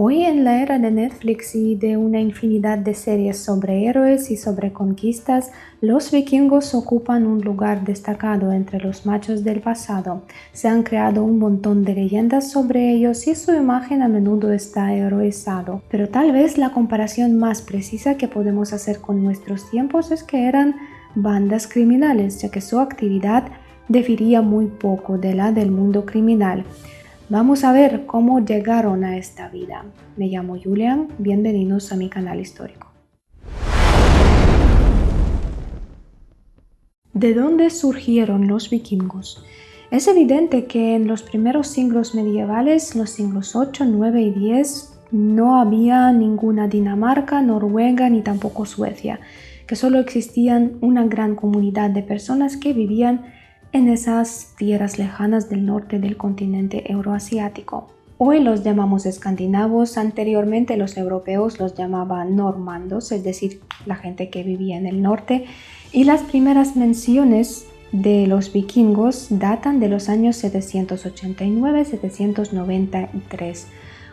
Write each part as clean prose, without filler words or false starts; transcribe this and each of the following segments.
Hoy en la era de Netflix y de una infinidad de series sobre héroes y sobre conquistas, los vikingos ocupan un lugar destacado entre los machos del pasado. Se han creado un montón de leyendas sobre ellos y su imagen a menudo está heroizado. Pero tal vez la comparación más precisa que podemos hacer con nuestros tiempos es que eran bandas criminales, ya que su actividad difería muy poco de la del mundo criminal. Vamos a ver cómo llegaron a esta vida. Me llamo Julian, bienvenidos a mi canal histórico. ¿De dónde surgieron los vikingos? Es evidente que en los primeros siglos medievales, los siglos 8, 9 y 10, no había ninguna Dinamarca, Noruega ni tampoco Suecia, que solo existían una gran comunidad de personas que vivían en esas tierras lejanas del norte del continente euroasiático. Hoy los llamamos escandinavos, anteriormente los europeos los llamaban normandos, es decir, la gente que vivía en el norte, y las primeras menciones de los vikingos datan de los años 789-793,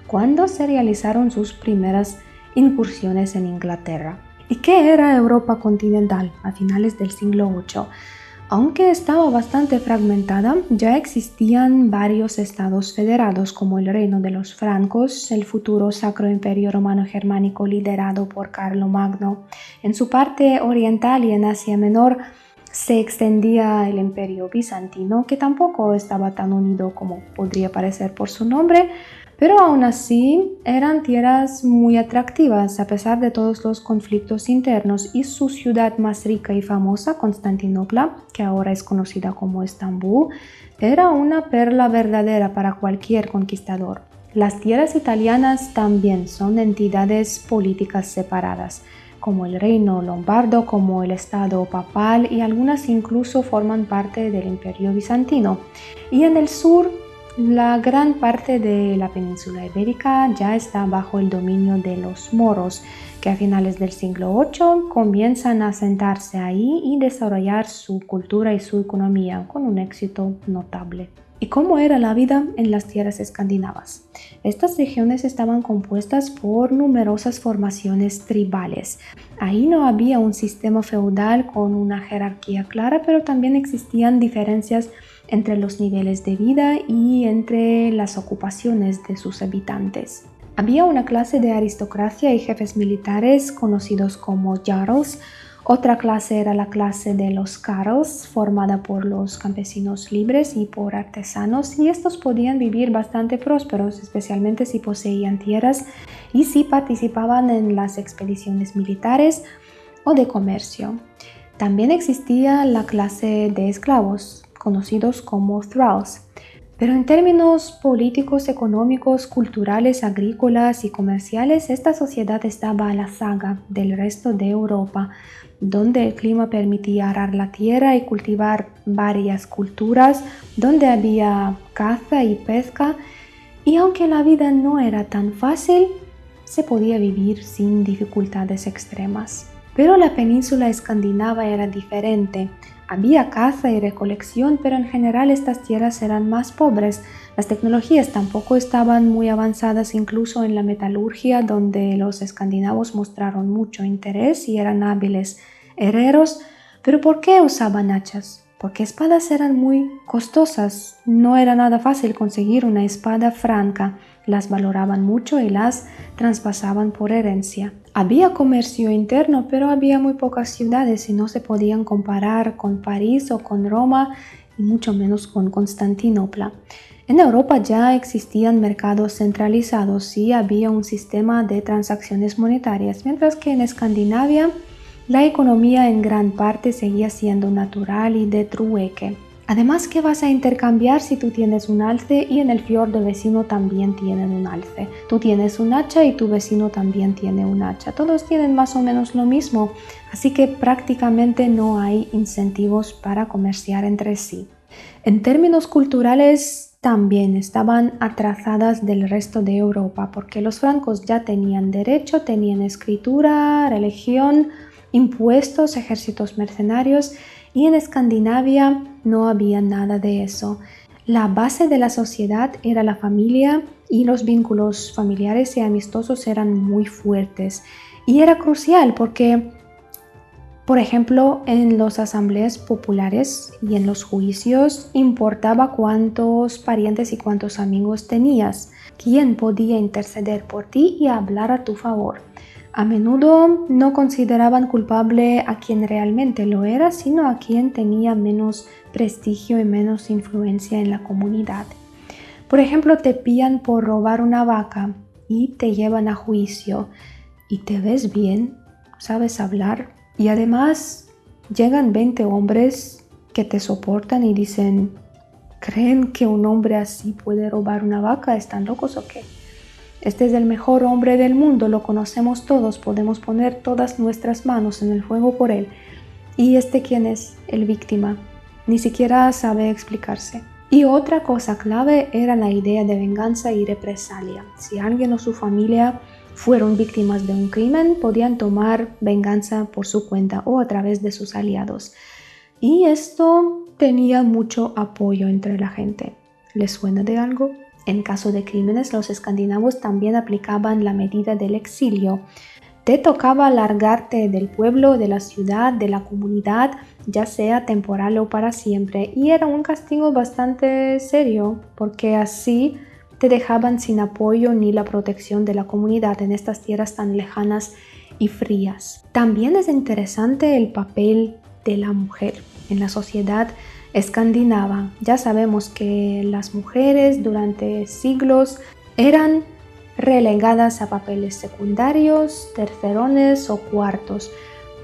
cuando se realizaron sus primeras incursiones en Inglaterra. ¿Y qué era Europa continental a finales del siglo VIII? Aunque estaba bastante fragmentada, ya existían varios estados federados como el Reino de los Francos, el futuro Sacro Imperio Romano Germánico liderado por Carlomagno. En su parte oriental y en Asia Menor se extendía el Imperio Bizantino, que tampoco estaba tan unido como podría parecer por su nombre, pero aún así eran tierras muy atractivas a pesar de todos los conflictos internos, y su ciudad más rica y famosa, Constantinopla, que ahora es conocida como Estambul, era una perla verdadera para cualquier conquistador. Las tierras italianas también son entidades políticas separadas, como el reino lombardo, como el estado papal, y algunas incluso forman parte del Imperio Bizantino. Y en el sur, la gran parte de la península ibérica ya está bajo el dominio de los moros, que a finales del siglo VIII comienzan a asentarse ahí y desarrollar su cultura y su economía con un éxito notable. ¿Y cómo era la vida en las tierras escandinavas? Estas regiones estaban compuestas por numerosas formaciones tribales. Ahí no había un sistema feudal con una jerarquía clara, pero también existían diferencias entre los niveles de vida y entre las ocupaciones de sus habitantes. Había una clase de aristocracia y jefes militares conocidos como jarls. Otra clase era la clase de los carls, formada por los campesinos libres y por artesanos, y estos podían vivir bastante prósperos, especialmente si poseían tierras y si participaban en las expediciones militares o de comercio. También existía la clase de esclavos, conocidos como thralls. Pero en términos políticos, económicos, culturales, agrícolas y comerciales, esta sociedad estaba a la saga del resto de Europa, donde el clima permitía arar la tierra y cultivar varias culturas, donde había caza y pesca, y aunque la vida no era tan fácil, se podía vivir sin dificultades extremas. Pero la península escandinava era diferente. Había caza y recolección, pero en general estas tierras eran más pobres. Las tecnologías tampoco estaban muy avanzadas, incluso en la metalurgia, donde los escandinavos mostraron mucho interés y eran hábiles herreros. ¿Pero por qué usaban hachas? Porque espadas eran muy costosas. No era nada fácil conseguir una espada franca. Las valoraban mucho y las traspasaban por herencia. Había comercio interno, pero había muy pocas ciudades y no se podían comparar con París o con Roma, y mucho menos con Constantinopla. En Europa ya existían mercados centralizados y había un sistema de transacciones monetarias, mientras que en Escandinavia la economía en gran parte seguía siendo natural y de trueque. Además, ¿qué vas a intercambiar si tú tienes un alce y en el fiordo vecino también tienen un alce? Tú tienes un hacha y tu vecino también tiene un hacha. Todos tienen más o menos lo mismo, así que prácticamente no hay incentivos para comerciar entre sí. En términos culturales, también estaban atrasadas del resto de Europa, porque los francos ya tenían derecho, tenían escritura, religión, impuestos, ejércitos mercenarios, y en Escandinavia no había nada de eso. La base de la sociedad era la familia y los vínculos familiares y amistosos eran muy fuertes. Y era crucial porque, por ejemplo, en las asambleas populares y en los juicios importaba cuántos parientes y cuántos amigos tenías, quién podía interceder por ti y hablar a tu favor. A menudo no consideraban culpable a quien realmente lo era, sino a quien tenía menos prestigio y menos influencia en la comunidad. Por ejemplo, te pillan por robar una vaca y te llevan a juicio y te ves bien, sabes hablar y además llegan 20 hombres que te soportan y dicen, ¿creen que un hombre así puede robar una vaca? ¿Están locos o qué? Este es el mejor hombre del mundo, lo conocemos todos, podemos poner todas nuestras manos en el fuego por él. ¿Y quién es? El víctima. Ni siquiera sabe explicarse. Y otra cosa clave era la idea de venganza y represalia. Si alguien o su familia fueron víctimas de un crimen, podían tomar venganza por su cuenta o a través de sus aliados. Y esto tenía mucho apoyo entre la gente. ¿Les suena de algo? En caso de crímenes, los escandinavos también aplicaban la medida del exilio. Te tocaba largarte del pueblo, de la ciudad, de la comunidad, ya sea temporal o para siempre. Y era un castigo bastante serio, porque así te dejaban sin apoyo ni la protección de la comunidad en estas tierras tan lejanas y frías. También es interesante el papel de la mujer en la sociedad escandinava. Ya sabemos que las mujeres durante siglos eran relegadas a papeles secundarios, tercerones o cuartos,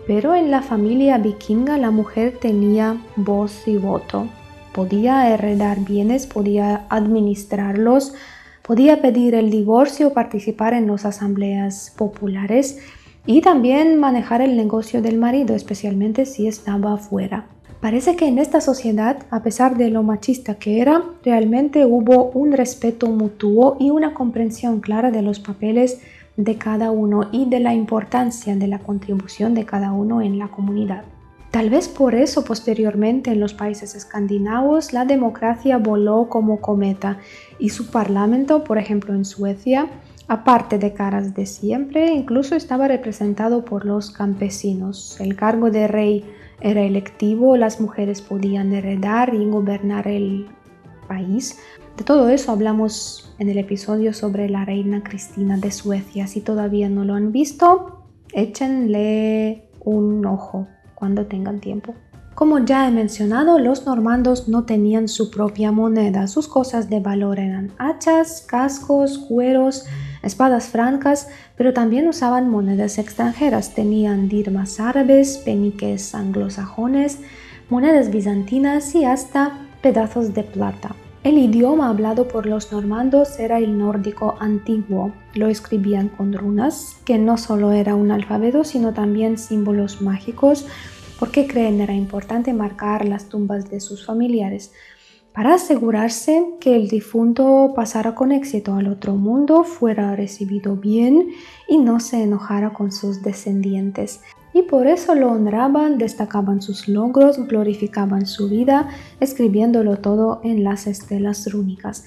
pero en la familia vikinga la mujer tenía voz y voto. Podía heredar bienes, podía administrarlos, podía pedir el divorcio, participar en las asambleas populares y también manejar el negocio del marido, especialmente si estaba afuera. Parece que en esta sociedad, a pesar de lo machista que era, realmente hubo un respeto mutuo y una comprensión clara de los papeles de cada uno y de la importancia de la contribución de cada uno en la comunidad. Tal vez por eso posteriormente en los países escandinavos la democracia voló como cometa y su parlamento, por ejemplo en Suecia, aparte de caras de siempre, incluso estaba representado por los campesinos. El cargo de rey era electivo, las mujeres podían heredar y gobernar el país. De todo eso hablamos en el episodio sobre la reina Cristina de Suecia. Si todavía no lo han visto, échenle un ojo cuando tengan tiempo. Como ya he mencionado, los normandos no tenían su propia moneda. Sus cosas de valor eran hachas, cascos, cueros, espadas francas, pero también usaban monedas extranjeras. Tenían dirmas árabes, peniques anglosajones, monedas bizantinas y hasta pedazos de plata. El idioma hablado por los normandos era el nórdico antiguo. Lo escribían con runas, que no solo era un alfabeto, sino también símbolos mágicos, porque creen era importante marcar las tumbas de sus familiares para asegurarse que el difunto pasara con éxito al otro mundo, fuera recibido bien y no se enojara con sus descendientes. Y por eso lo honraban, destacaban sus logros, glorificaban su vida, escribiéndolo todo en las estelas rúnicas.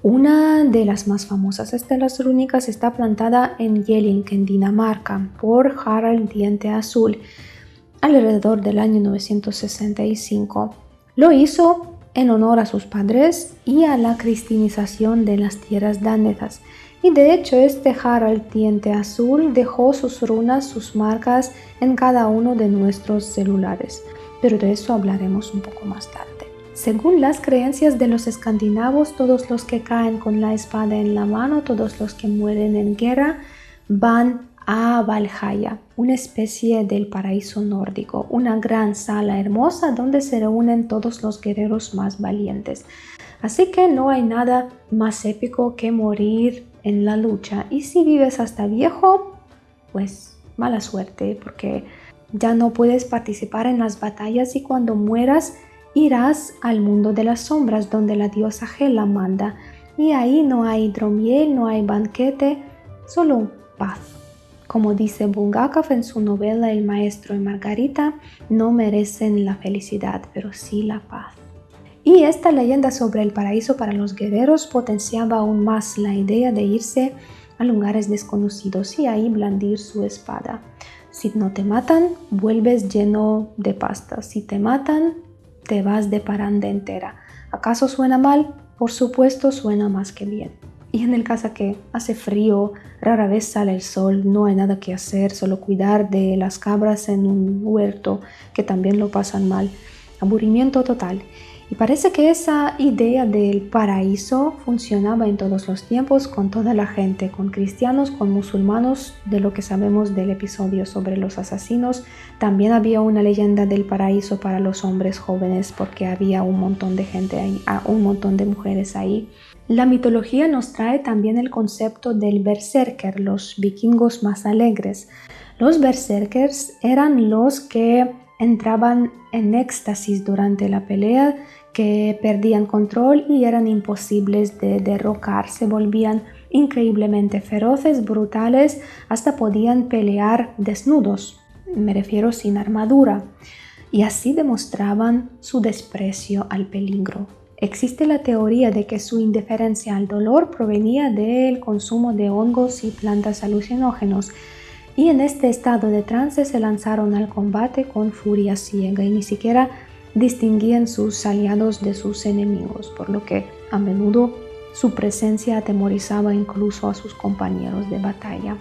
Una de las más famosas estelas rúnicas está plantada en Jelling, en Dinamarca, por Harald Diente Azul, alrededor del año 965. Lo hizo en honor a sus padres y a la cristianización de las tierras danesas. Y de hecho Harald Diente Azul dejó sus runas, sus marcas en cada uno de nuestros celulares. Pero de eso hablaremos un poco más tarde. Según las creencias de los escandinavos, todos los que caen con la espada en la mano, todos los que mueren en guerra, van a Valhalla, una especie del paraíso nórdico, una gran sala hermosa donde se reúnen todos los guerreros más valientes. Así que no hay nada más épico que morir en la lucha. Y si vives hasta viejo, pues mala suerte, porque ya no puedes participar en las batallas y cuando mueras irás al mundo de las sombras donde la diosa Hela manda. Y ahí no hay hidromiel, no hay banquete, solo paz. Como dice Bulgakov en su novela El maestro y Margarita, no merecen la felicidad, pero sí la paz. Y esta leyenda sobre el paraíso para los guerreros potenciaba aún más la idea de irse a lugares desconocidos y ahí blandir su espada. Si no te matan, vuelves lleno de pasta. Si te matan, te vas de parranda entera. ¿Acaso suena mal? Por supuesto suena más que bien. Y en el caso que hace frío, rara vez sale el sol, no hay nada que hacer, solo cuidar de las cabras en un huerto que también lo pasan mal. Aburrimiento total. Y parece que esa idea del paraíso funcionaba en todos los tiempos con toda la gente, con cristianos, con musulmanes, de lo que sabemos del episodio sobre los asesinos. También había una leyenda del paraíso para los hombres jóvenes porque había un montón de gente ahí, un montón de mujeres ahí. La mitología nos trae también el concepto del berserker, los vikingos más alegres. Los berserkers eran los que entraban en éxtasis durante la pelea, que perdían control y eran imposibles de derrocar, se volvían increíblemente feroces, brutales, hasta podían pelear desnudos, me refiero sin armadura, y así demostraban su desprecio al peligro. Existe la teoría de que su indiferencia al dolor provenía del consumo de hongos y plantas alucinógenos, y en este estado de trance se lanzaron al combate con furia ciega y ni siquiera distinguían sus aliados de sus enemigos, por lo que a menudo su presencia atemorizaba incluso a sus compañeros de batalla.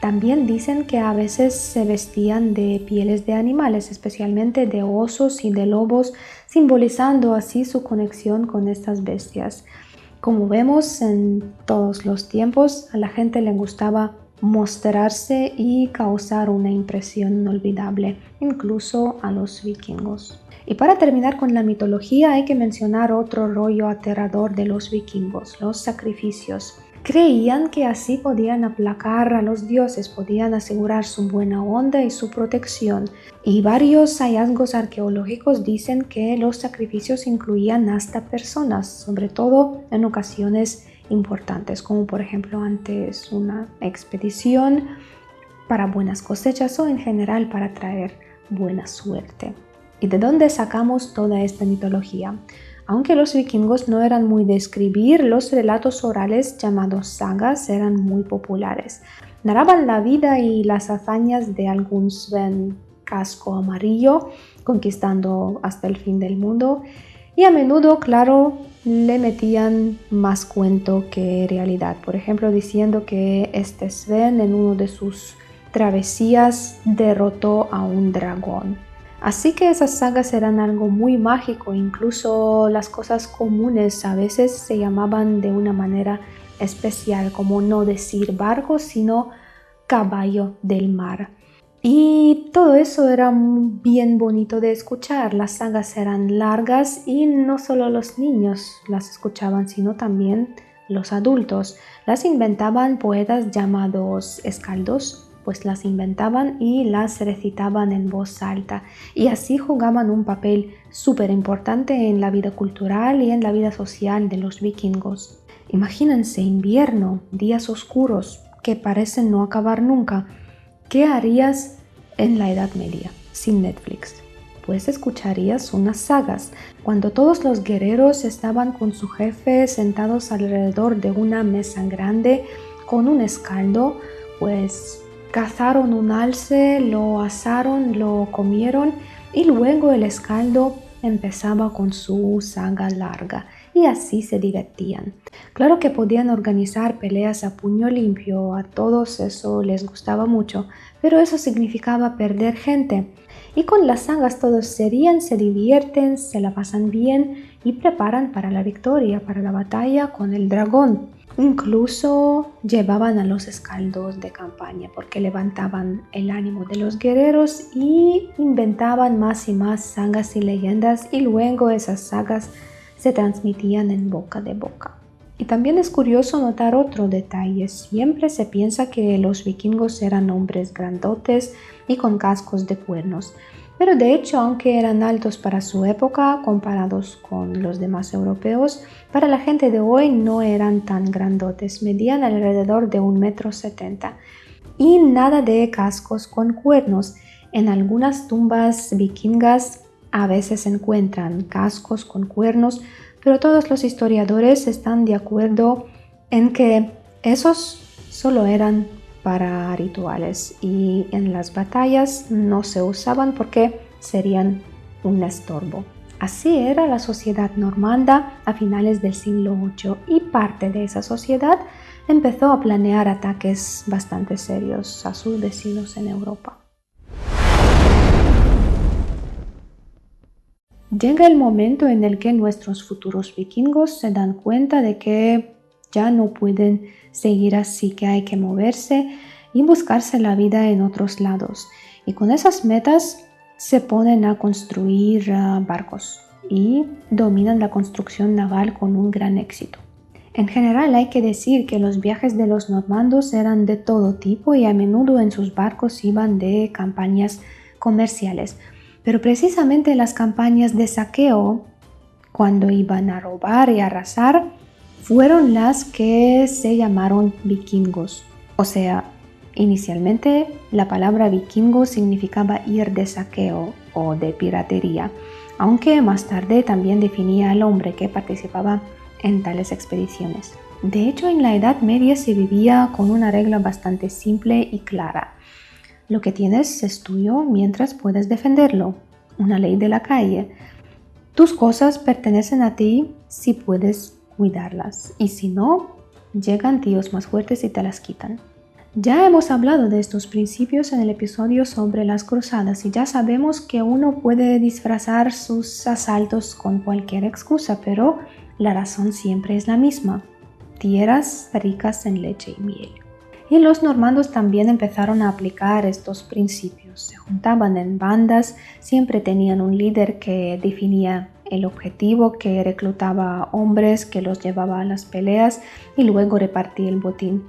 También dicen que a veces se vestían de pieles de animales, especialmente de osos y de lobos, simbolizando así su conexión con estas bestias. Como vemos en todos los tiempos, a la gente le gustaba mostrarse y causar una impresión inolvidable, incluso a los vikingos. Y para terminar con la mitología hay que mencionar otro rollo aterrador de los vikingos, los sacrificios. Creían que así podían aplacar a los dioses, podían asegurar su buena onda y su protección. Y varios hallazgos arqueológicos dicen que los sacrificios incluían hasta personas, sobre todo en ocasiones importantes, como por ejemplo antes una expedición para buenas cosechas o en general para traer buena suerte. ¿Y de dónde sacamos toda esta mitología? Aunque los vikingos no eran muy de escribir, los relatos orales llamados sagas eran muy populares. Narraban la vida y las hazañas de algún Sven casco amarillo, conquistando hasta el fin del mundo, y a menudo, claro, le metían más cuento que realidad. Por ejemplo, diciendo que este Sven en una de sus travesías derrotó a un dragón. Así que esas sagas eran algo muy mágico, incluso las cosas comunes a veces se llamaban de una manera especial, como no decir barco, sino caballo del mar. Y todo eso era bien bonito de escuchar. Las sagas eran largas y no solo los niños las escuchaban, sino también los adultos. Las inventaban poetas llamados escaldos, pues las inventaban y las recitaban en voz alta y así jugaban un papel súper importante en la vida cultural y en la vida social de los vikingos. Imagínense invierno, días oscuros que parecen no acabar nunca. ¿Qué harías en la Edad Media sin Netflix? Pues escucharías unas sagas, cuando todos los guerreros estaban con su jefe sentados alrededor de una mesa grande con un escaldo, pues cazaron un alce, lo asaron, lo comieron y luego el escaldo empezaba con su saga larga y así se divertían. Claro que podían organizar peleas a puño limpio, a todos eso les gustaba mucho, pero eso significaba perder gente. Y con las sagas todos se ríen, se divierten, se la pasan bien y preparan para la victoria, para la batalla con el dragón. Incluso llevaban a los escaldos de campaña porque levantaban el ánimo de los guerreros y inventaban más y más sagas y leyendas y luego esas sagas se transmitían en boca de boca. Y también es curioso notar otro detalle. Siempre se piensa que los vikingos eran hombres grandotes y con cascos de cuernos. Pero de hecho, aunque eran altos para su época, comparados con los demás europeos, para la gente de hoy no eran tan grandotes, medían alrededor de 1,70 m. Y nada de cascos con cuernos. En algunas tumbas vikingas A veces se encuentran cascos con cuernos, pero todos los historiadores están de acuerdo en que esos solo eran para rituales y en las batallas no se usaban porque serían un estorbo. Así era la sociedad normanda a finales del siglo VIII y parte de esa sociedad empezó a planear ataques bastante serios a sus vecinos en Europa. Llega el momento en el que nuestros futuros vikingos se dan cuenta de que ya no pueden seguir así, que hay que moverse y buscarse la vida en otros lados. Y con esas metas se ponen a construir barcos y dominan la construcción naval con un gran éxito. En general hay que decir que los viajes de los normandos eran de todo tipo y a menudo en sus barcos iban de campañas comerciales. Pero precisamente las campañas de saqueo, cuando iban a robar y arrasar, fueron las que se llamaron vikingos. O sea, inicialmente la palabra vikingo significaba ir de saqueo o de piratería, aunque más tarde también definía al hombre que participaba en tales expediciones. De hecho, en la Edad Media se vivía con una regla bastante simple y clara. Lo que tienes es tuyo mientras puedes defenderlo. Una ley de la calle. Tus cosas pertenecen a ti si puedes cuidarlas. Y si no, llegan tíos más fuertes y te las quitan. Ya hemos hablado de estos principios en el episodio sobre las cruzadas y ya sabemos que uno puede disfrazar sus asaltos con cualquier excusa, pero la razón siempre es la misma. Tierras ricas en leche y miel. Y los normandos también empezaron a aplicar estos principios. Se juntaban en bandas, siempre tenían un líder que definía el objetivo, que reclutaba hombres, que los llevaba a las peleas y luego repartía el botín.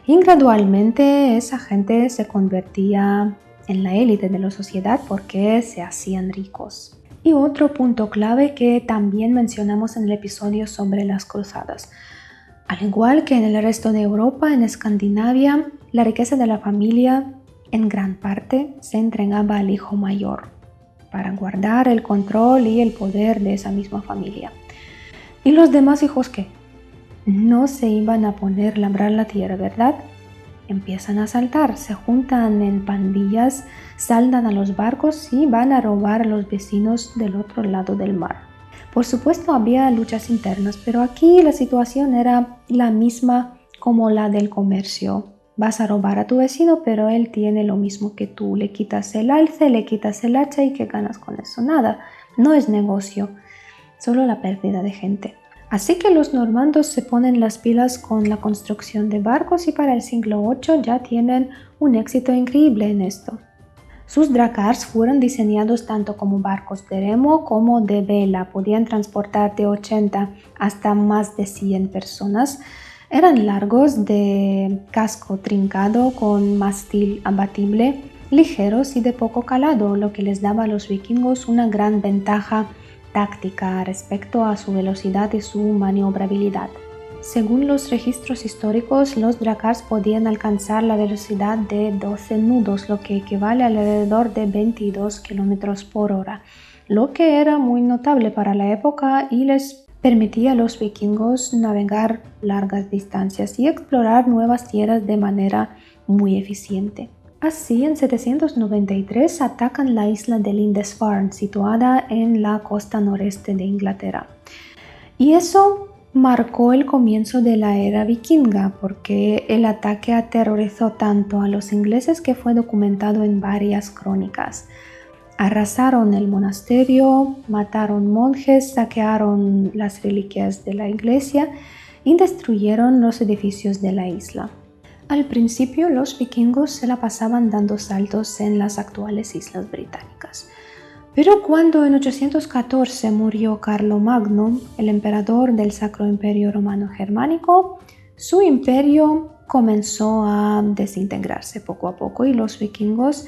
Y gradualmente esa gente se convertía en la élite de la sociedad porque se hacían ricos. Y otro punto clave que también mencionamos en el episodio sobre las cruzadas. Al igual que en el resto de Europa, en Escandinavia, la riqueza de la familia en gran parte se entregaba al hijo mayor para guardar el control y el poder de esa misma familia. ¿Y los demás hijos qué? No se iban a poner a labrar la tierra, ¿verdad? Empiezan a asaltar, se juntan en pandillas, saltan a los barcos y van a robar a los vecinos del otro lado del mar. Por supuesto había luchas internas, pero aquí la situación era la misma como la del comercio. Vas a robar a tu vecino, pero él tiene lo mismo que tú. Le quitas el alce, le quitas el hacha y ¿qué ganas con eso? Nada, no es negocio, solo la pérdida de gente. Así que los normandos se ponen las pilas con la construcción de barcos y para el siglo VIII ya tienen un éxito increíble en esto. Sus dracars fueron diseñados tanto como barcos de remo como de vela. Podían transportar de 80 hasta más de 100 personas. Eran largos, de casco trincado con mástil abatible, ligeros y de poco calado, lo que les daba a los vikingos una gran ventaja táctica respecto a su velocidad y su maniobrabilidad. Según los registros históricos, los dracars podían alcanzar la velocidad de 12 nudos, lo que equivale a alrededor de 22 km por hora, lo que era muy notable para la época y les permitía a los vikingos navegar largas distancias y explorar nuevas tierras de manera muy eficiente. Así, en 793 atacan la isla de Lindisfarne, situada en la costa noreste de Inglaterra. Y eso marcó el comienzo de la era vikinga porque el ataque aterrorizó tanto a los ingleses que fue documentado en varias crónicas. Arrasaron el monasterio, mataron monjes, saquearon las reliquias de la iglesia y destruyeron los edificios de la isla. Al principio los vikingos se la pasaban dando saltos en las actuales islas británicas. Pero cuando en 814 murió Carlomagno, el emperador del Sacro Imperio Romano Germánico, su imperio comenzó a desintegrarse poco a poco y los vikingos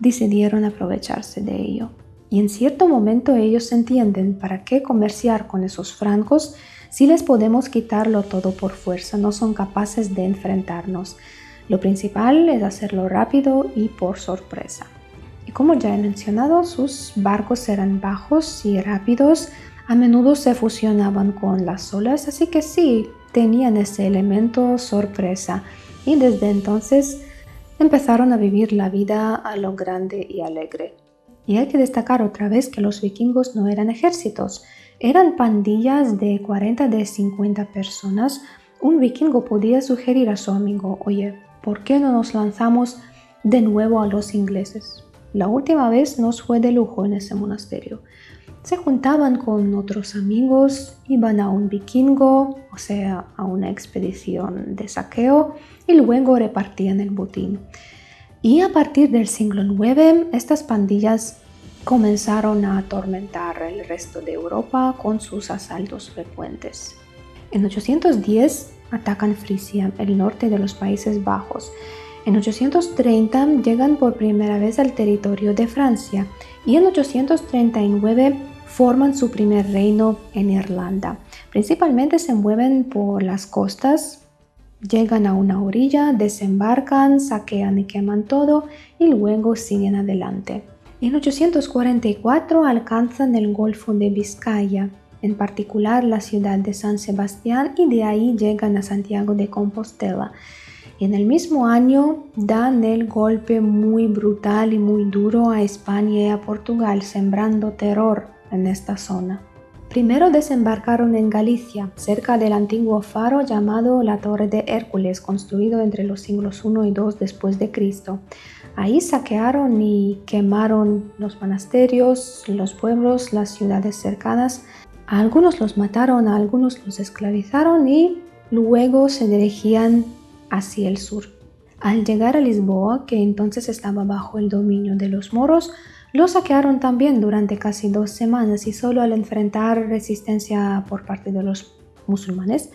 decidieron aprovecharse de ello. Y en cierto momento ellos entienden para qué comerciar con esos francos si les podemos quitarlo todo por fuerza, no son capaces de enfrentarnos. Lo principal es hacerlo rápido y por sorpresa. Y como ya he mencionado, sus barcos eran bajos y rápidos, a menudo se fusionaban con las olas, así que sí, tenían ese elemento sorpresa y desde entonces empezaron a vivir la vida a lo grande y alegre. Y hay que destacar otra vez que los vikingos no eran ejércitos, eran pandillas de 40 de 50 personas. Un vikingo podía sugerir a su amigo: oye, ¿por qué no nos lanzamos de nuevo a los ingleses? La última vez nos fue de lujo en ese monasterio. Se juntaban con otros amigos, iban a un vikingo, o sea, a una expedición de saqueo, y luego repartían el botín. Y a partir del siglo IX, estas pandillas comenzaron a atormentar el resto de Europa con sus asaltos frecuentes. En 810 atacan Frisia, el norte de los Países Bajos. En 830 llegan por primera vez al territorio de Francia y en 839 forman su primer reino en Irlanda. Principalmente se mueven por las costas, llegan a una orilla, desembarcan, saquean y queman todo y luego siguen adelante. En 844 alcanzan el Golfo de Vizcaya, en particular la ciudad de San Sebastián, y de ahí llegan a Santiago de Compostela. Y en el mismo año dan el golpe muy brutal y muy duro a España y a Portugal, sembrando terror en esta zona. Primero desembarcaron en Galicia, cerca del antiguo faro llamado la Torre de Hércules, construido entre los siglos I y II después de Cristo. Ahí saquearon y quemaron los monasterios, los pueblos, las ciudades cercanas. A algunos los mataron, a algunos los esclavizaron y luego se dirigían hacia el sur. Al llegar a Lisboa, que entonces estaba bajo el dominio de los moros, lo saquearon también durante casi 2 semanas y solo al enfrentar resistencia por parte de los musulmanes,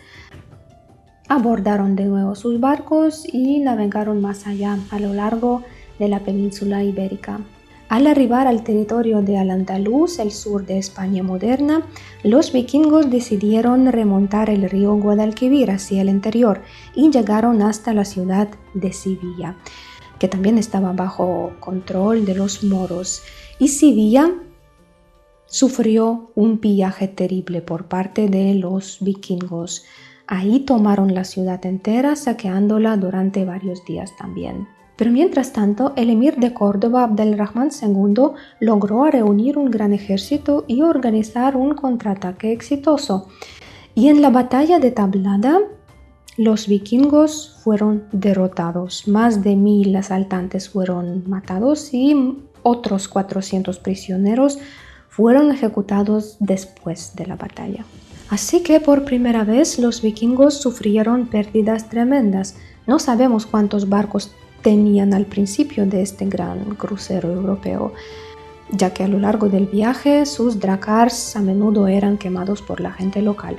abordaron de nuevo sus barcos y navegaron más allá, a lo largo de la península ibérica. Al arribar al territorio de Al-Andalus, el sur de España moderna, los vikingos decidieron remontar el río Guadalquivir hacia el interior y llegaron hasta la ciudad de Sevilla, que también estaba bajo control de los moros. Y Sevilla sufrió un pillaje terrible por parte de los vikingos. Ahí tomaron la ciudad entera, saqueándola durante varios días también. Pero mientras tanto, el emir de Córdoba, Abdelrahman II, logró reunir un gran ejército y organizar un contraataque exitoso. Y en la batalla de Tablada, los vikingos fueron derrotados. Más de 1000 asaltantes fueron matados y otros 400 prisioneros fueron ejecutados después de la batalla. Así que por primera vez los vikingos sufrieron pérdidas tremendas. No sabemos cuántos barcos tenían al principio de este gran crucero europeo, ya que a lo largo del viaje sus dracars a menudo eran quemados por la gente local.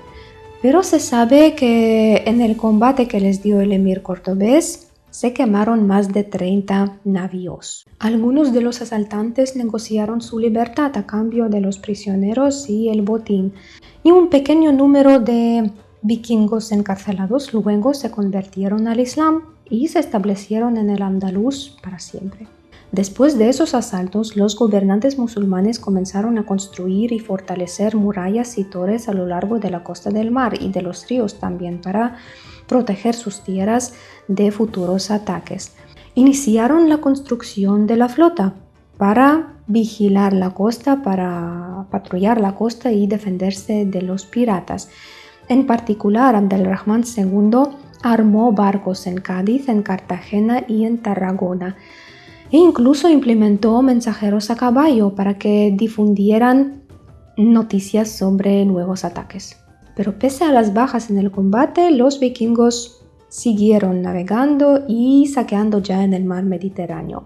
Pero se sabe que en el combate que les dio el emir cordobés se quemaron más de 30 navíos. Algunos de los asaltantes negociaron su libertad a cambio de los prisioneros y el botín, y un pequeño número de vikingos encarcelados luego se convirtieron al Islam y se establecieron en el Andaluz para siempre. Después de esos asaltos, los gobernantes musulmanes comenzaron a construir y fortalecer murallas y torres a lo largo de la costa del mar y de los ríos también para proteger sus tierras de futuros ataques. Iniciaron la construcción de la flota para vigilar la costa, para patrullar la costa y defenderse de los piratas. En particular, Abdelrahman II armó barcos en Cádiz, en Cartagena y en Tarragona. E incluso implementó mensajeros a caballo para que difundieran noticias sobre nuevos ataques. Pero pese a las bajas en el combate, los vikingos siguieron navegando y saqueando ya en el mar Mediterráneo.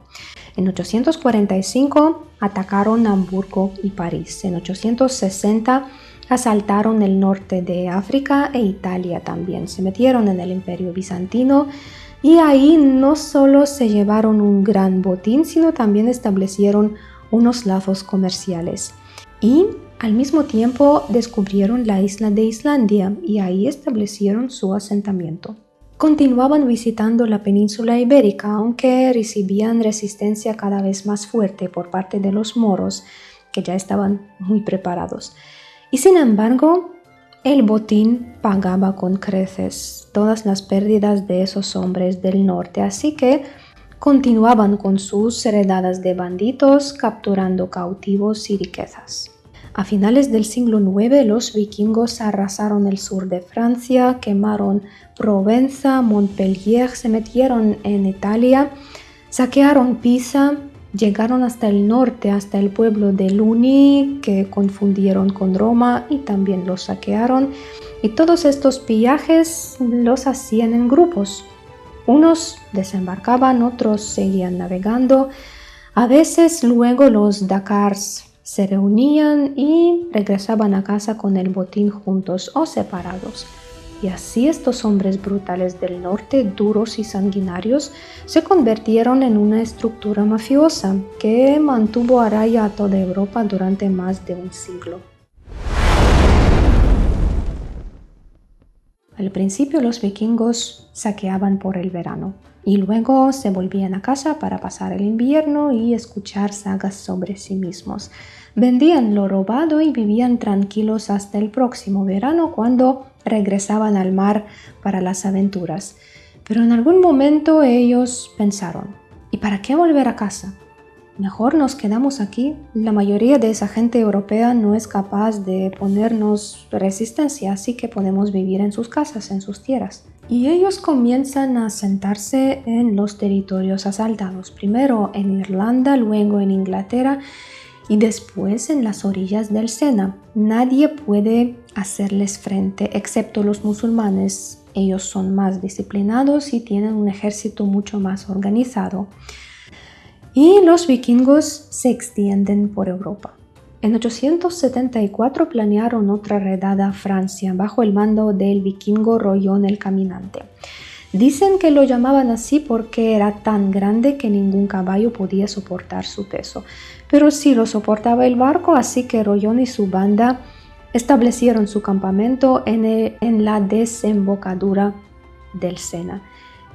En 845 atacaron Hamburgo y París. En 860 asaltaron el norte de África e Italia también. Se metieron en el Imperio Bizantino y ahí no solo se llevaron un gran botín, sino también establecieron unos lazos comerciales. Y al mismo tiempo descubrieron la isla de Islandia y ahí establecieron su asentamiento. continuaban visitando la península ibérica, aunque recibían resistencia cada vez más fuerte por parte de los moros, que ya estaban muy preparados. Y sin embargo, el botín pagaba con creces todas las pérdidas de esos hombres del norte, así que continuaban con sus redadas de bandidos, capturando cautivos y riquezas. A finales del siglo IX, los vikingos arrasaron el sur de Francia, quemaron Provenza, Montpellier, se metieron en Italia, saquearon Pisa, llegaron hasta el norte, hasta el pueblo de Luni, que confundieron con Roma y también los saquearon. Y todos estos pillajes los hacían en grupos. Unos desembarcaban, otros seguían navegando. A veces luego los dakars se reunían y regresaban a casa con el botín juntos o separados. Y así estos hombres brutales del norte, duros y sanguinarios, se convirtieron en una estructura mafiosa que mantuvo a raya a toda Europa durante más de un siglo. Al principio los vikingos saqueaban por el verano y luego se volvían a casa para pasar el invierno y escuchar sagas sobre sí mismos. Vendían lo robado y vivían tranquilos hasta el próximo verano, cuando regresaban al mar para las aventuras. Pero en algún momento ellos pensaron: ¿y para qué volver a casa? Mejor nos quedamos aquí. La mayoría de esa gente europea no es capaz de ponernos resistencia, así que podemos vivir en sus casas, en sus tierras. Y ellos comienzan a asentarse en los territorios asaltados, primero en Irlanda, luego en Inglaterra y después en las orillas del Sena. Nadie puede hacerles frente excepto los musulmanes. Ellos son más disciplinados y tienen un ejército mucho más organizado. Y los vikingos se extienden por Europa. En 874 planearon otra redada a Francia bajo el mando del vikingo Rollón el Caminante. Dicen que lo llamaban así porque era tan grande que ningún caballo podía soportar su peso, pero sí lo soportaba el barco, así que Rollón y su banda establecieron su campamento en la desembocadura del Sena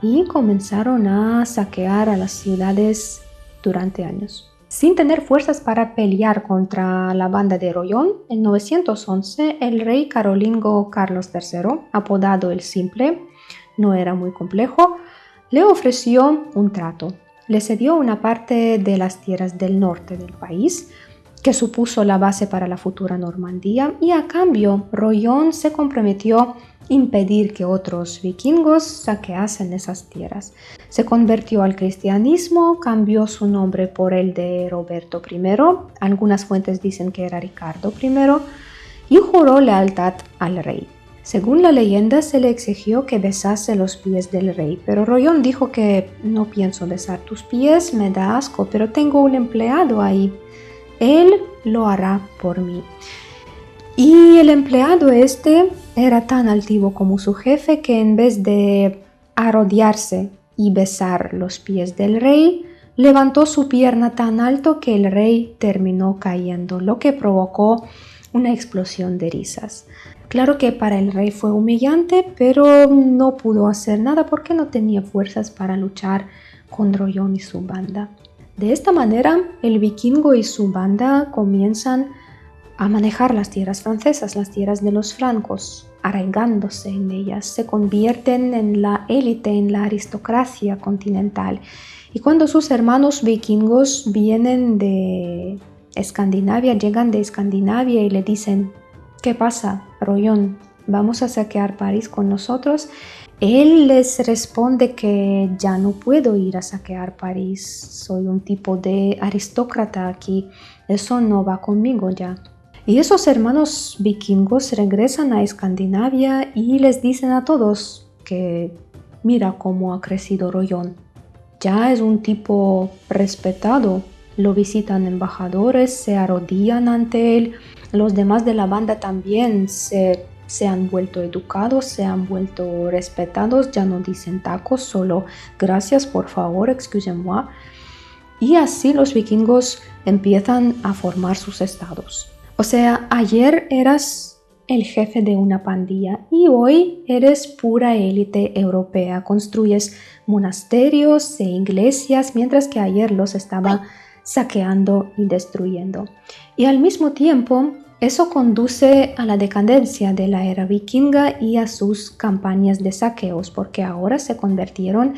y comenzaron a saquear a las ciudades durante años. Sin tener fuerzas para pelear contra la banda de Rollón, en 911 el rey carolingo Carlos III, apodado el Simple, no era muy complejo, le ofreció un trato. Le cedió una parte de las tierras del norte del país, que supuso la base para la futura Normandía, y a cambio Rollón se comprometió a impedir que otros vikingos saqueasen esas tierras. Se convirtió al cristianismo, cambió su nombre por el de Roberto I, algunas fuentes dicen que era Ricardo I, y juró lealtad al rey. Según la leyenda, se le exigió que besase los pies del rey, pero Rollón dijo que: no pienso besar tus pies, me da asco, pero tengo un empleado ahí. Él lo hará por mí. Y el empleado era tan altivo como su jefe que en vez de arrodillarse y besar los pies del rey, levantó su pierna tan alto que el rey terminó cayendo, lo que provocó una explosión de risas. Claro que para el rey fue humillante, pero no pudo hacer nada porque no tenía fuerzas para luchar con Rollón y su banda. De esta manera, el vikingo y su banda comienzan a manejar las tierras francesas, las tierras de los francos, arraigándose en ellas, se convierten en la élite, en la aristocracia continental. Y cuando sus hermanos vikingos vienen de Escandinavia, llegan de Escandinavia y le dicen: ¿qué pasa, Rollón? ¿Vamos a saquear París con nosotros? Él les responde que ya no puedo ir a saquear París, soy un tipo de aristócrata aquí, eso no va conmigo ya. Y esos hermanos vikingos regresan a Escandinavia y les dicen a todos que mira cómo ha crecido Rollón. Ya es un tipo respetado, lo visitan embajadores, se arrodillan ante él, los demás de la banda también se han vuelto educados, se han vuelto respetados, ya no dicen tacos, solo gracias, por favor, excusez-moi. Y así los vikingos empiezan a formar sus estados. O sea, ayer eras el jefe de una pandilla y hoy eres pura élite europea. Construyes monasterios e iglesias mientras que ayer los estaba saqueando y destruyendo. Y al mismo tiempo, eso conduce a la decadencia de la era vikinga y a sus campañas de saqueos, porque ahora se convirtieron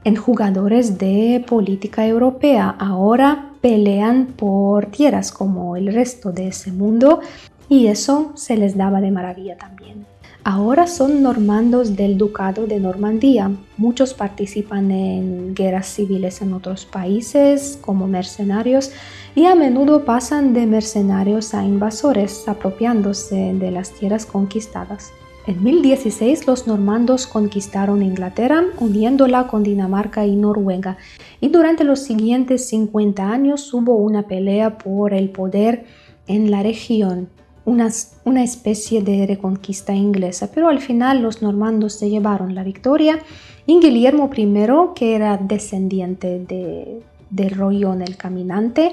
en jugadores de política europea. Ahora pelean por tierras como el resto de ese mundo y eso se les daba de maravilla también. Ahora son normandos del Ducado de Normandía. Muchos participan en guerras civiles en otros países como mercenarios y a menudo pasan de mercenarios a invasores, apropiándose de las tierras conquistadas. En 1016 los normandos conquistaron Inglaterra, uniéndola con Dinamarca y Noruega, y durante los siguientes 50 años hubo una pelea por el poder en la región, una especie de reconquista inglesa, pero al final los normandos se llevaron la victoria y Guillermo I, que era descendiente de Rollón el Caminante,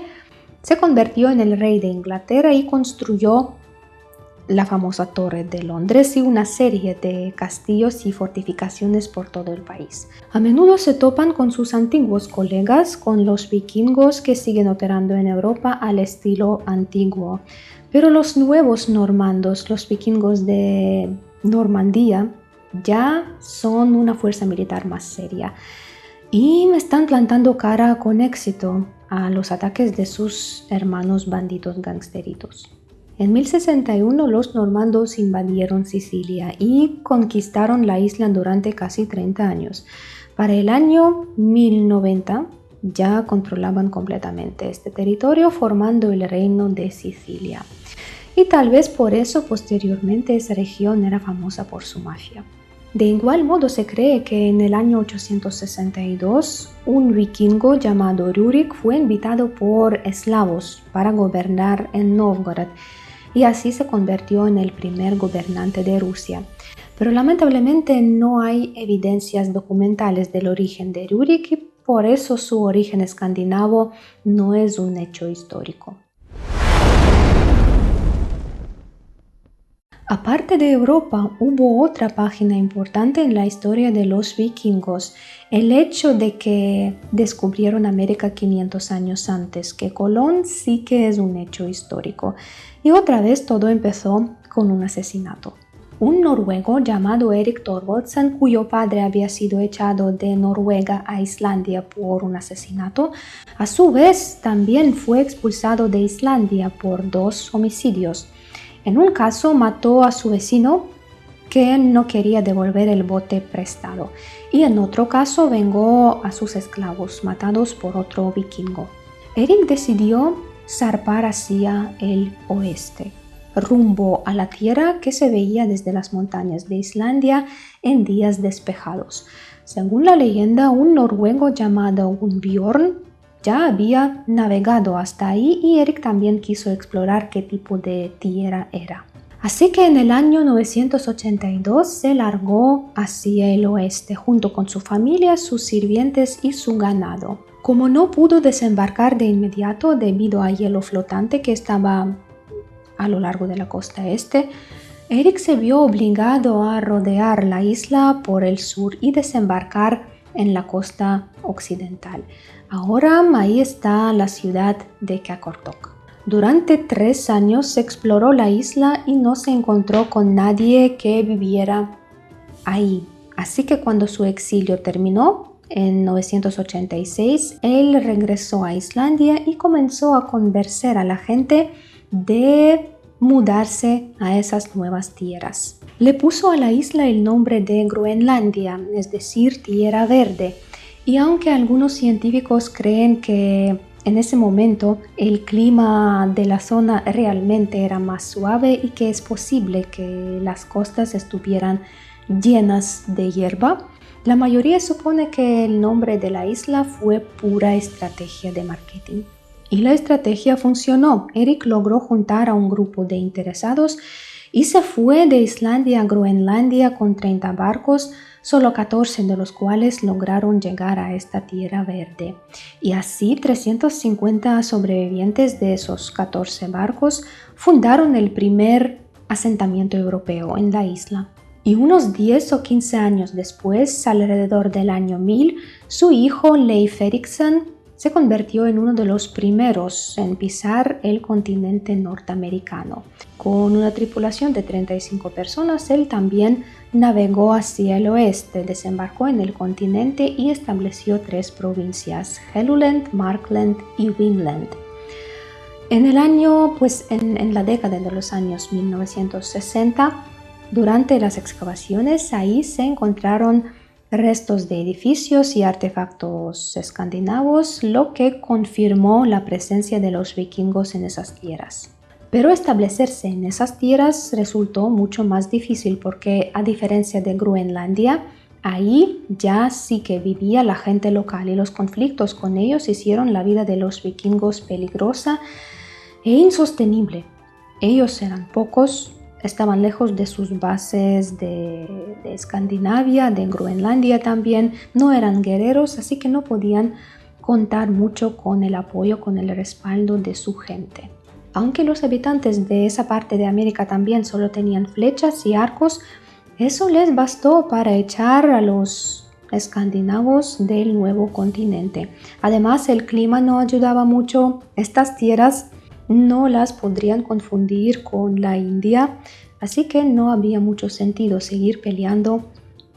se convirtió en el rey de Inglaterra y construyó la famosa Torre de Londres y una serie de castillos y fortificaciones por todo el país. A menudo se topan con sus antiguos colegas, con los vikingos que siguen operando en Europa al estilo antiguo. Pero los nuevos normandos, los vikingos de Normandía, ya son una fuerza militar más seria y están plantando cara con éxito a los ataques de sus hermanos bandidos gangsteritos. En 1061 los normandos invadieron Sicilia y conquistaron la isla durante casi 30 años. Para el año 1090 ya controlaban completamente este territorio, formando el reino de Sicilia. Y tal vez por eso posteriormente esa región era famosa por su mafia. De igual modo se cree que en el año 862 un vikingo llamado Rurik fue invitado por eslavos para gobernar en Novgorod y así se convirtió en el primer gobernante de Rusia. Pero lamentablemente no hay evidencias documentales del origen de Rurik y por eso su origen escandinavo no es un hecho histórico. Aparte de Europa, hubo otra página importante en la historia de los vikingos, el hecho de que descubrieron América 500 años antes que Colón sí que es un hecho histórico. Y otra vez todo empezó con un asesinato. Un noruego llamado Erik Thorvaldsen, cuyo padre había sido echado de Noruega a Islandia por un asesinato, a su vez también fue expulsado de Islandia por 2 homicidios. En un caso mató a su vecino que no quería devolver el bote prestado y en otro caso vengó a sus esclavos matados por otro vikingo. Erik decidió zarpar hacia el oeste, rumbo a la tierra que se veía desde las montañas de Islandia en días despejados. Según la leyenda, un noruego llamado Gunnbjorn ya había navegado hasta ahí y Erik también quiso explorar qué tipo de tierra era. Así que en el año 982 se largó hacia el oeste junto con su familia, sus sirvientes y su ganado. Como no pudo desembarcar de inmediato debido al hielo flotante que estaba a lo largo de la costa este, Erik se vio obligado a rodear la isla por el sur y desembarcar en la costa occidental. Ahora ahí está la ciudad de Qaqortoq. Durante 3 años se exploró la isla y no se encontró con nadie que viviera ahí. Así que cuando su exilio terminó, en 986, él regresó a Islandia y comenzó a convencer a la gente de mudarse a esas nuevas tierras. Le puso a la isla el nombre de Groenlandia, es decir, Tierra Verde. Y aunque algunos científicos creen que en ese momento el clima de la zona realmente era más suave y que es posible que las costas estuvieran llenas de hierba, la mayoría supone que el nombre de la isla fue pura estrategia de marketing. Y la estrategia funcionó. Erik logró juntar a un grupo de interesados y se fue de Islandia a Groenlandia con 30 barcos, solo 14 de los cuales lograron llegar a esta tierra verde. Y así 350 sobrevivientes de esos 14 barcos fundaron el primer asentamiento europeo en la isla. Y unos 10 o 15 años después, alrededor del año 1000, su hijo Leif Erikson se convirtió en uno de los primeros en pisar el continente norteamericano. Con una tripulación de 35 personas, él también navegó hacia el oeste, desembarcó en el continente y estableció 3 provincias: Helluland, Markland y Vinland. En la década de los años 1960, durante las excavaciones, ahí se encontraron restos de edificios y artefactos escandinavos, lo que confirmó la presencia de los vikingos en esas tierras. Pero establecerse en esas tierras resultó mucho más difícil porque, a diferencia de Groenlandia, ahí ya sí que vivía la gente local y los conflictos con ellos hicieron la vida de los vikingos peligrosa e insostenible. Ellos eran pocos, estaban lejos de sus bases de Escandinavia, de Groenlandia también, no eran guerreros, así que no podían contar mucho con el apoyo, con el respaldo de su gente. Aunque los habitantes de esa parte de América también solo tenían flechas y arcos, eso les bastó para echar a los escandinavos del nuevo continente. Además, el clima no ayudaba mucho. Estas tierras no las podrían confundir con la India, así que no había mucho sentido seguir peleando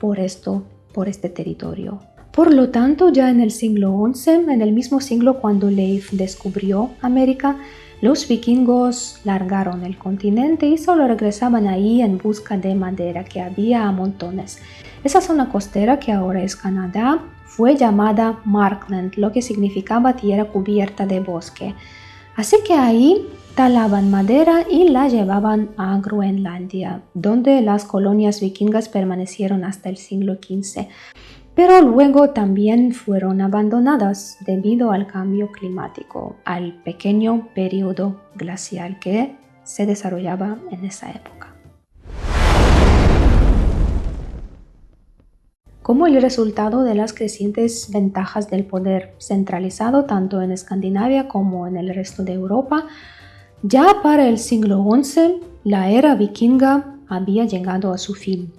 por este territorio. Por lo tanto, ya en el siglo XI, en el mismo siglo cuando Leif descubrió América, los vikingos largaron el continente y solo regresaban ahí en busca de madera, que había a montones. Esa zona costera, que ahora es Canadá, fue llamada Markland, lo que significaba tierra cubierta de bosque. Así que ahí talaban madera y la llevaban a Groenlandia, donde las colonias vikingas permanecieron hasta el siglo XV. Pero luego también fueron abandonadas debido al cambio climático, al pequeño periodo glacial que se desarrollaba en esa época. Como el resultado de las crecientes ventajas del poder centralizado tanto en Escandinavia como en el resto de Europa, ya para el siglo XI la era vikinga había llegado a su fin.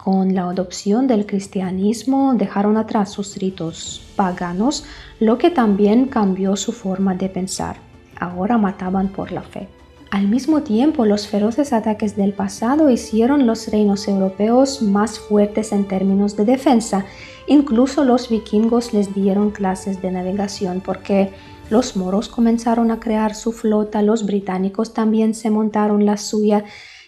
Con la adopción del cristianismo dejaron atrás sus ritos paganos, lo que también cambió su forma de pensar. Ahora mataban por la fe. Al mismo tiempo, los feroces ataques del pasado hicieron los reinos europeos más fuertes en términos de defensa. Incluso los vikingos les dieron clases de navegación porque los moros comenzaron a crear su flota, los británicos también se montaron la suya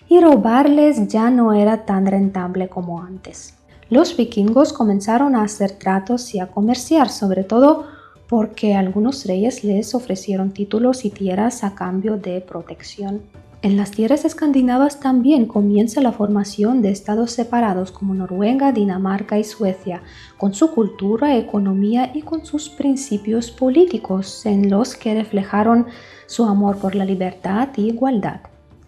y robarles ya no era tan rentable como antes. Los vikingos comenzaron a hacer tratos y a comerciar, sobre todo porque algunos reyes les ofrecieron títulos y tierras a cambio de protección. En las tierras escandinavas también comienza la formación de estados separados como Noruega, Dinamarca y Suecia, con su cultura, economía y con sus principios políticos en los que reflejaron su amor por la libertad y igualdad.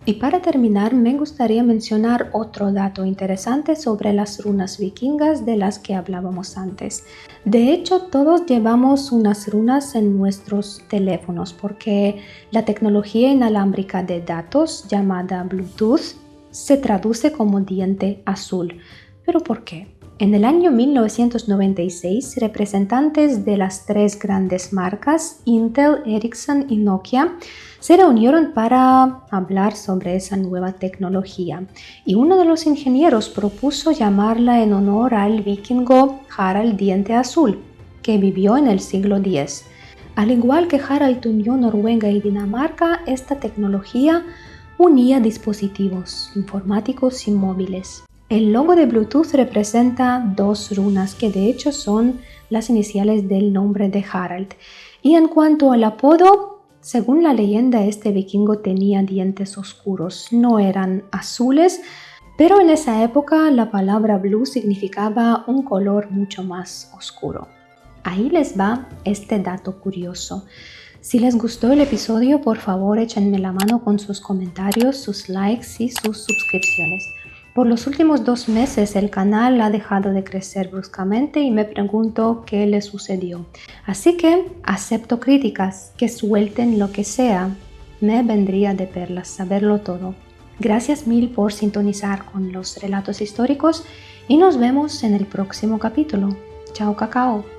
Y para terminar, me gustaría mencionar otro dato interesante sobre las runas vikingas de las que hablábamos antes. De hecho, todos llevamos unas runas en nuestros teléfonos porque la tecnología inalámbrica de datos llamada Bluetooth se traduce como diente azul. ¿Pero por qué? En el año 1996, representantes de las 3 grandes marcas, Intel, Ericsson y Nokia, se reunieron para hablar sobre esa nueva tecnología y uno de los ingenieros propuso llamarla en honor al vikingo Harald Diente Azul, que vivió en el siglo X. Al igual que Harald unió Noruega y Dinamarca, esta tecnología unía dispositivos informáticos y móviles. El logo de Bluetooth representa 2 runas que de hecho son las iniciales del nombre de Harald. Y en cuanto al apodo, según la leyenda, este vikingo tenía dientes oscuros, no eran azules, pero en esa época la palabra blue significaba un color mucho más oscuro. Ahí les va este dato curioso. Si les gustó el episodio, por favor échenme la mano con sus comentarios, sus likes y sus suscripciones. Por los últimos 2 meses el canal ha dejado de crecer bruscamente y me pregunto qué le sucedió. Así que acepto críticas, que suelten lo que sea. Me vendría de perlas saberlo todo. Gracias mil por sintonizar con los relatos históricos y nos vemos en el próximo capítulo. Chao, cacao.